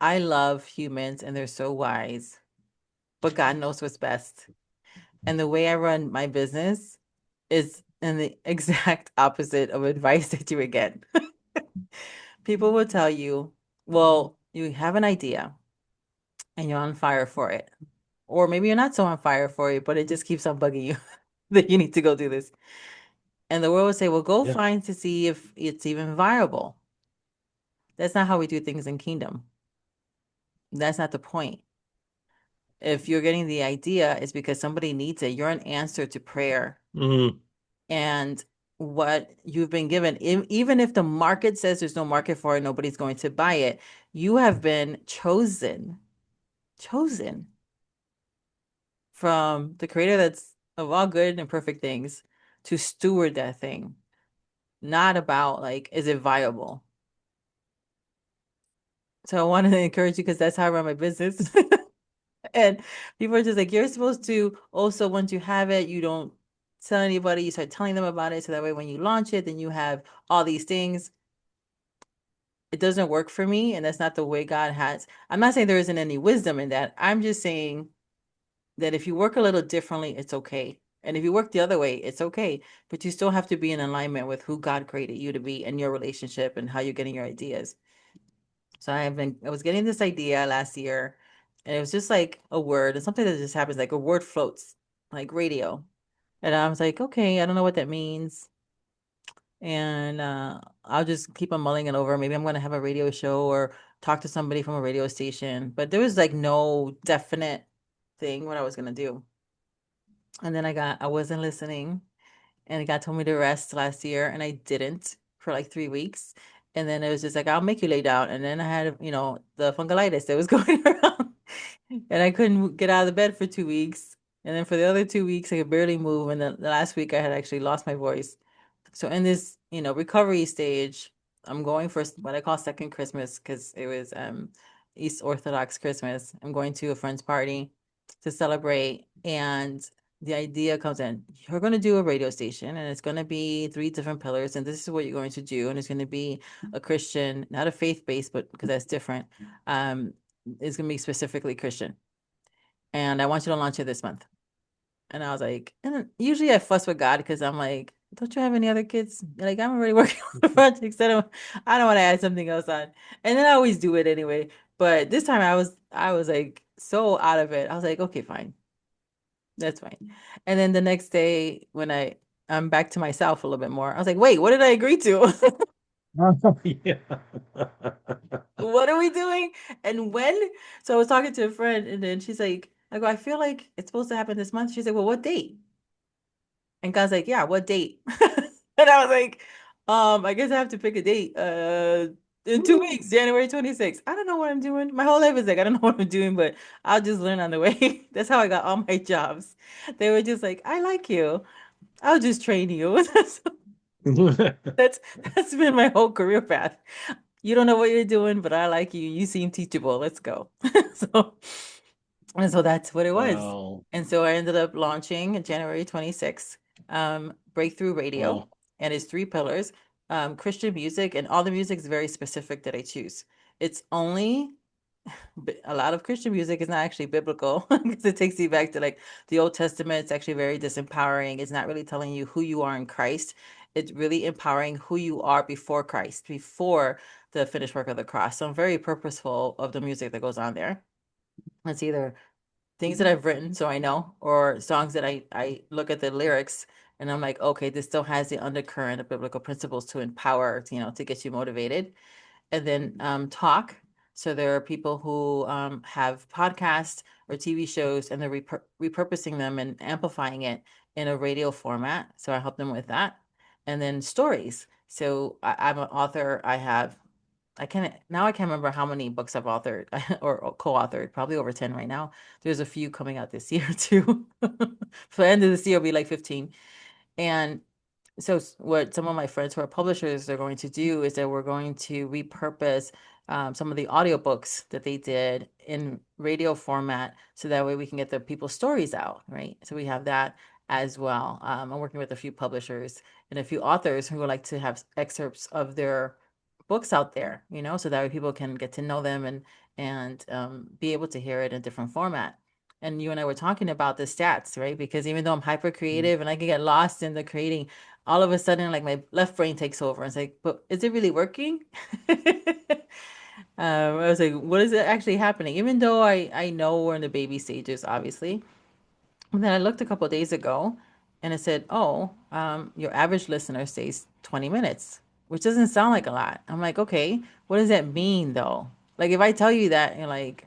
S2: I love humans and they're so wise, but God knows what's best. And the way I run my business is in the exact opposite of advice that you would get. People will tell you, well, you have an idea and you're on fire for it. Or maybe you're not so on fire for it, but it just keeps on bugging you that you need to go do this. And the world would say, well, go
S1: Yeah.
S2: find to see if it's even viable. That's not how we do things in kingdom. That's not the point. If you're getting the idea, it's because somebody needs it. You're an answer to prayer.
S1: Mm,
S2: And what you've been given, even if the market says there's no market for it, nobody's going to buy it, you have been chosen from the creator that's of all good and perfect things to steward that thing, not about like, is it viable? So I wanted to encourage you because that's how I run my business. And people are just like, you're supposed to also, once you have it, you don't tell anybody, you start telling them about it. So that way, when you launch it, then you have all these things. It doesn't work for me. And that's not the way God has. I'm not saying there isn't any wisdom in that. I'm just saying that if you work a little differently, it's okay. And if you work the other way, it's okay. But you still have to be in alignment with who God created you to be and your relationship and how you're getting your ideas. So I was getting this idea last year, and it was just like a word, and something that just happens, like a word floats, like radio. And I was like, okay, I don't know what that means. And I'll just keep on mulling it over. Maybe I'm gonna have a radio show or talk to somebody from a radio station. But there was like no definite thing what I was gonna do. And then I wasn't listening, and God told me to rest last year, and I didn't for like 3 weeks. And then it was just like, I'll make you lay down. And then I had, the fungolitis that was going around, and I couldn't get out of the bed for 2 weeks. And then for the other 2 weeks, I could barely move. And the last week, I had actually lost my voice. So in this, recovery stage, I'm going for what I call second Christmas because it was East Orthodox Christmas. I'm going to a friend's party to celebrate, and the idea comes in. You're going to do a radio station, and it's going to be three different pillars, and this is what you're going to do, and it's going to be a Christian, not a faith-based, but because that's different. Um, it's going to be specifically Christian, and I want you to launch it this month. And I was like, and usually I fuss with God because I'm like, don't you have any other kids? Like, I'm already working on the projects. I don't want to add something else on. And then I always do it anyway. But this time I was like so out of it. I was like, okay, fine. That's fine. And then the next day when I'm back to myself a little bit more, I was like, wait, what did I agree to?
S1: yeah.
S2: What are we doing? And when? So I was talking to a friend, and then she's like, I go, I feel like it's supposed to happen this month. She's like, well, what date? And God's like, yeah, what date? And I was like, I guess I have to pick a date. In 2 weeks, January 26th. I don't know what I'm doing. My whole life is like, I don't know what I'm doing, but I'll just learn on the way. That's how I got all my jobs. They were just like, I like you. I'll just train you. That's that's been my whole career path. You don't know what you're doing, but I like you. You seem teachable. Let's go. So and so that's what it was.
S1: Wow.
S2: And so I ended up launching January 26th, Breakthrough Radio,
S1: Wow.
S2: and it's three pillars, Christian music, and all the music is very specific that I choose. It's only a lot of Christian music is not actually biblical because it takes you back to like the Old Testament. It's actually very disempowering. It's not really telling you who you are in Christ. It's really empowering who you are before Christ, before the finished work of the cross. So I'm very purposeful of the music that goes on there. It's either things that I've written so I know, or songs that I look at the lyrics and I'm like, okay, this still has the undercurrent of biblical principles to empower, to get you motivated. And then talk. So there are people who have podcasts or TV shows, and they're repurposing them and amplifying it in a radio format. So I help them with that. And then stories. So I'm an author. I can't remember how many books I've authored or co-authored, probably over 10 right now. There's a few coming out this year too. For the end of this year, it'll be like 15. And so what some of my friends who are publishers are going to do is that we're going to repurpose some of the audiobooks that they did in radio format, so that way we can get the people's stories out, right? So we have that as well. I'm working with a few publishers and a few authors who would like to have excerpts of their books out there, so that way people can get to know them and be able to hear it in a different format. And you and I were talking about the stats, right? Because even though I'm hyper creative and I can get lost in the creating, all of a sudden, like my left brain takes over and it's like, but is it really working? I was like, what is it actually happening? Even though I know we're in the baby stages, obviously. And then I looked a couple of days ago and it said, oh, your average listener stays 20 minutes, which doesn't sound like a lot. I'm like, okay, what does that mean though? Like if I tell you that, you're like,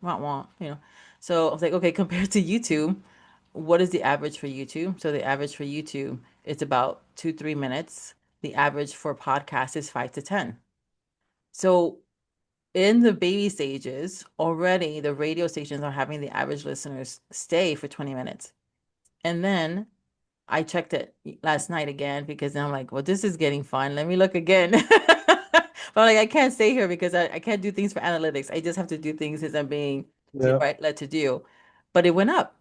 S2: wah, wah, So I was like, okay, compared to YouTube, what is the average for YouTube? So the average for YouTube is about 2, 3 minutes. The average for podcast is 5 to 10. So in the baby stages, already the radio stations are having the average listeners stay for 20 minutes. And then I checked it last night again because I'm like, well, this is getting fun. Let me look again. But like I can't stay here because I can't do things for analytics. I just have to do things as I'm being
S1: Yeah.
S2: right led to do. But it went up.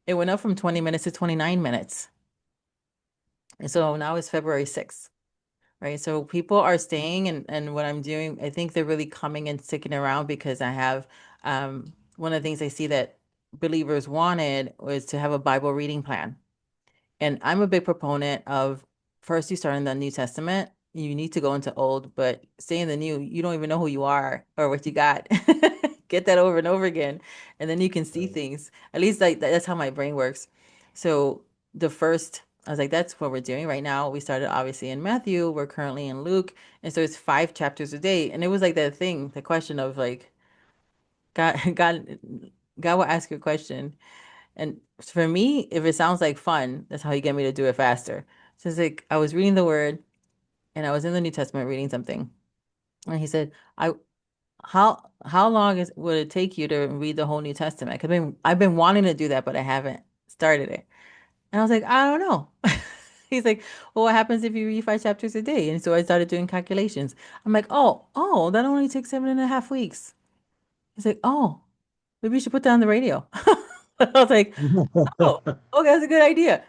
S2: It went up from 20 minutes to 29 minutes. And so now it's February 6th. Right. So people are staying and what I'm doing, I think they're really coming and sticking around because I have one of the things I see that believers wanted was to have a Bible reading plan. And I'm a big proponent of first you start in the New Testament, you need to go into Old, but stay in the New, you don't even know who you are or what you got. Get that over and over again, and then you can see
S1: Right.
S2: things. At least like that's how my brain works. So the first, I was like, that's what we're doing right now. We started obviously in Matthew, we're currently in Luke, and so it's 5 chapters a day. And it was like that thing, the question of like, God, God will ask you a question. And for me, if it sounds like fun, that's how you get me to do it faster. So it's like I was reading the word and I was in the New Testament reading something. And he said, I how long would it take you to read the whole New Testament? Because I've been wanting to do that, but I haven't started it. And I was like, I don't know. He's like, well, what happens if you read 5 chapters a day? And so I started doing calculations. I'm like, oh, that only takes 7.5 weeks. He's like, oh, maybe you should put that on the radio. I was like, oh, okay, that's a good idea.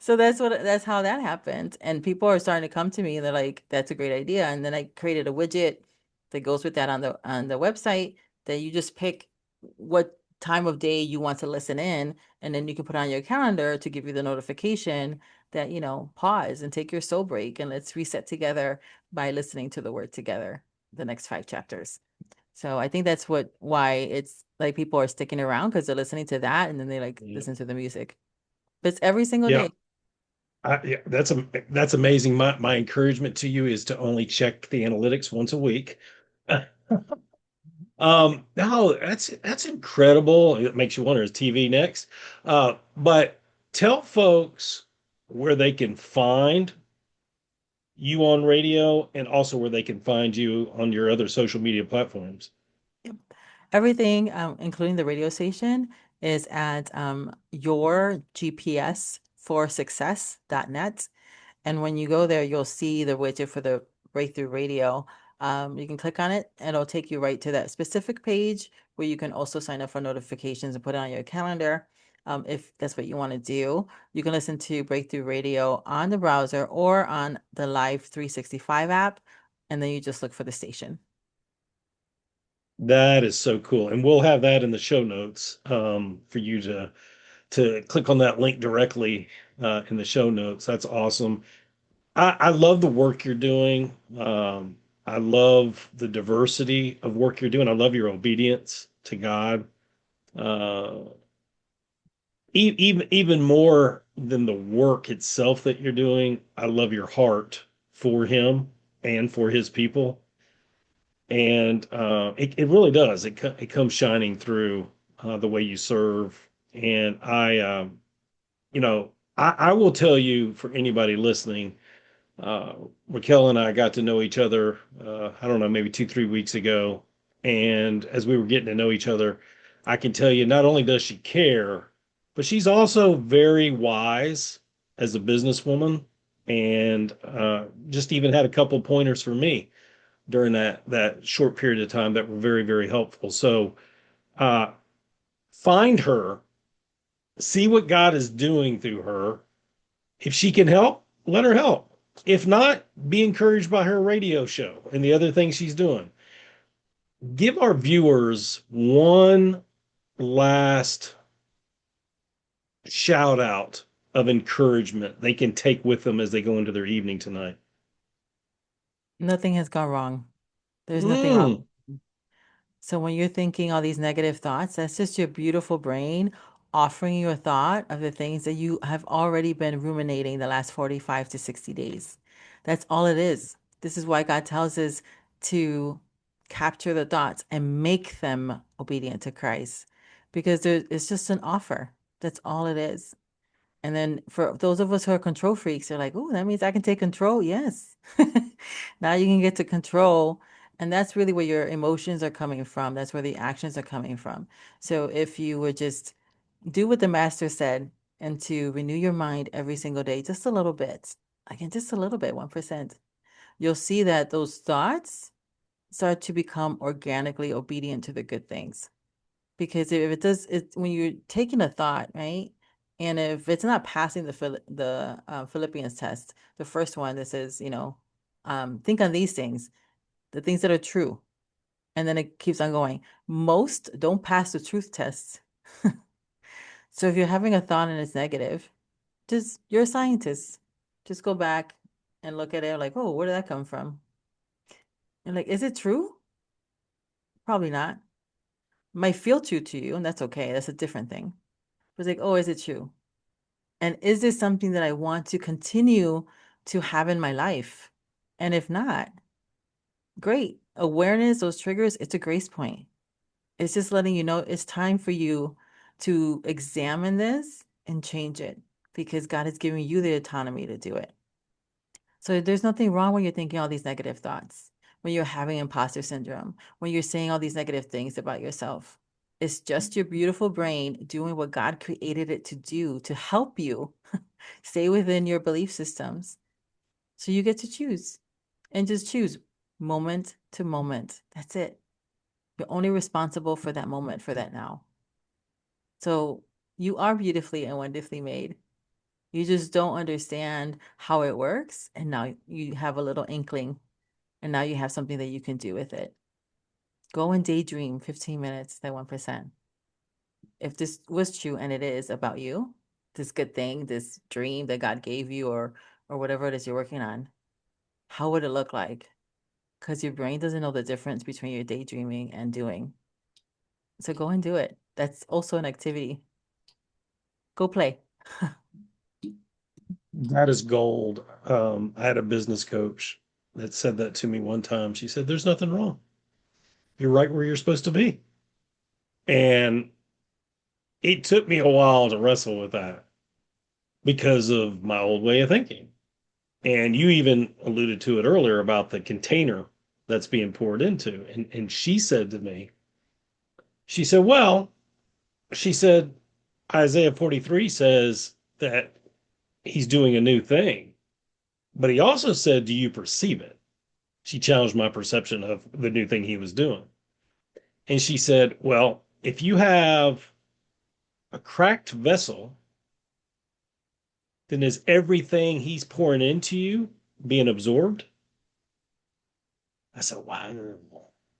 S2: So that's how that happened. And people are starting to come to me and they're like, that's a great idea. And then I created a widget that goes with that on the website that you just pick what time of day you want to listen in, and then you can put on your calendar to give you the notification that, pause and take your soul break and let's reset together by listening to the word together, the next 5 chapters. So I think that's why it's like people are sticking around because they're listening to that and then they like
S1: Yeah.
S2: listen to the music. But it's every single
S1: Yeah.
S2: day.
S1: Yeah, that's amazing. My encouragement to you is to only check the analytics once a week. No, that's incredible. It makes you wonder, is TV next? But tell folks where they can find you on radio and also where they can find you on your other social media platforms.
S2: Yep. Everything, including the radio station, is at yourgpsforsuccess.net. And when you go there, you'll see the widget for the Breakthrough Radio. You can click on it, and it'll take you right to that specific page where you can also sign up for notifications and put it on your calendar. If that's what you want to do, you can listen to Breakthrough Radio on the browser or on the Live 365 app, and then you just look for the station.
S1: That is so cool. And we'll have that in the show notes for you to click on that link directly in the show notes. That's awesome. I love the work you're doing. I love the diversity of work you're doing. I love your obedience to God. Uh, even more than the work itself that you're doing, I love your heart for Him and for His people. And it really does. It comes shining through the way you serve. And I will tell you for anybody listening. Raquel and I got to know each other, I don't know, maybe 2, 3 weeks ago. And as we were getting to know each other, I can tell you not only does she care, but she's also very wise as a businesswoman and just even had a couple pointers for me during that short period of time that were very, very helpful. So uh, find her, see what God is doing through her. If she can help, let her help. If not, be encouraged by her radio show and the other things she's doing. Give our viewers one last shout out of encouragement they can take with them as they go into their evening tonight.
S2: Nothing has gone wrong. There's nothing wrong.
S1: Mm,
S2: So when you're thinking all these negative thoughts, that's just your beautiful brain offering you a thought of the things that you have already been ruminating the last 45 to 60 days. That's all it is. This is why God tells us to capture the thoughts and make them obedient to Christ because it's just an offer. That's all it is. And then for those of us who are control freaks, they're like, oh, that means I can take control. Yes. Now you can get to control. And that's really where your emotions are coming from. That's where the actions are coming from. So if you would just do what the master said and to renew your mind every single day, just a little bit, again, just a little bit, 1%, you'll see that those thoughts start to become organically obedient to the good things. Because if it does, it's when you're taking a thought, right? And if it's not passing the Philippians test, the first one that says, think on these things, the things that are true, and then it keeps on going. Most don't pass the truth test. So if you're having a thought and it's negative, just you're a scientist. Just go back and look at it like, oh, where did that come from? And like, is it true? Probably not. Might feel true to you, and that's okay. That's a different thing. But it's like, oh, is it true? And is this something that I want to continue to have in my life? And if not, great. Awareness, those triggers, it's a grace point. It's just letting you know it's time for you to examine this and change it because God is giving you the autonomy to do it. So there's nothing wrong when you're thinking all these negative thoughts, when you're having imposter syndrome, when you're saying all these negative things about yourself. It's just your beautiful brain doing what God created it to do to help you stay within your belief systems. So you get to choose and just choose moment to moment. That's it. You're only responsible for that moment, for that now. So you are beautifully and wonderfully made. You just don't understand how it works. And now you have a little inkling. And now you have something that you can do with it. Go and daydream 15 minutes, that 1%. If this was true and it is about you, this good thing, this dream that God gave you or whatever it is you're working on, how would it look like? Because your brain doesn't know the difference between your daydreaming and doing. So go and do it. That's also an activity. Go play.
S1: that is gold. I had a business coach that said that to me one time. She said, there's nothing wrong. You're right where you're supposed to be. And it took me a while to wrestle with that because of my old way of thinking. And you even alluded to it earlier about the container that's being poured into. And she said to me, she said, well, she said, Isaiah 43 says that he's doing a new thing. But he also said, do you perceive it? She challenged my perception of the new thing he was doing. And she said, well, if you have a cracked vessel, then is everything he's pouring into you being absorbed? I said, wow.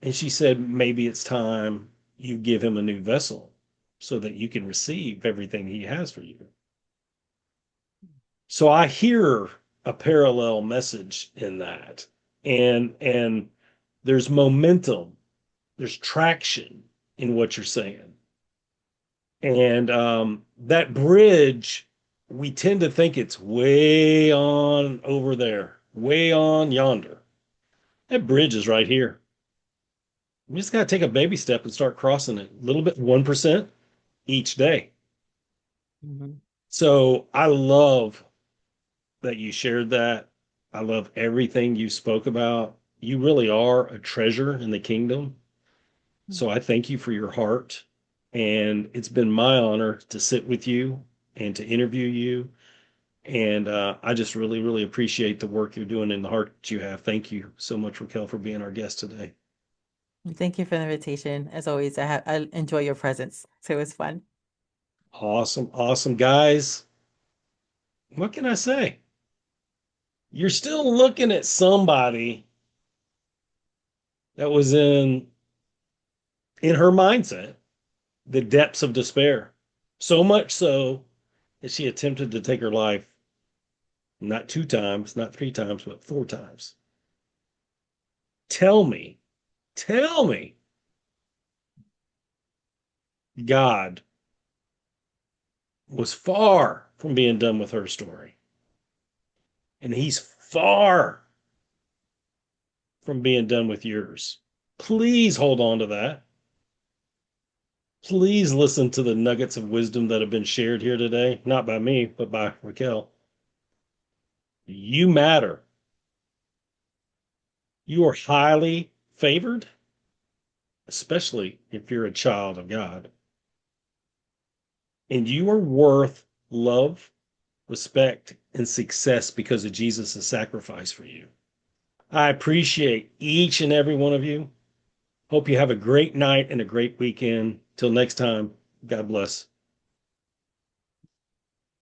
S1: And she said, maybe it's time you give him a new vessel so that you can receive everything he has for you. So I hear a parallel message in that. And there's momentum, there's traction in what you're saying. And that bridge, we tend to think it's way on over there, way on yonder. That bridge is right here. We just got to take a baby step and start crossing it a little bit, 1% each day.
S2: Mhm.
S1: So I love that you shared that. I love everything you spoke about. You really are a treasure in the kingdom. So I thank you for your heart. And it's been my honor to sit with you and to interview you. And I just really, really appreciate the work you're doing and the heart that you have. Thank you so much, Raquel, for being our guest today.
S2: Thank you for the invitation. As always, I enjoy your presence. So it was fun.
S1: Awesome, awesome, guys. What can I say? You're still looking at somebody that was in her mindset, the depths of despair. So much so that she attempted to take her life not two times, not three times, but four times. Tell me, tell me, God was far from being done with her story. And he's far from being done with yours. Please hold on to that. Please listen to the nuggets of wisdom that have been shared here today, not by me, but by Raquel. You matter. You are highly favored, especially if you're a child of God. And you are worth love, respect, and success because of Jesus' sacrifice for you. I appreciate each and every one of you. Hope you have a great night and a great weekend. Till next time, God bless.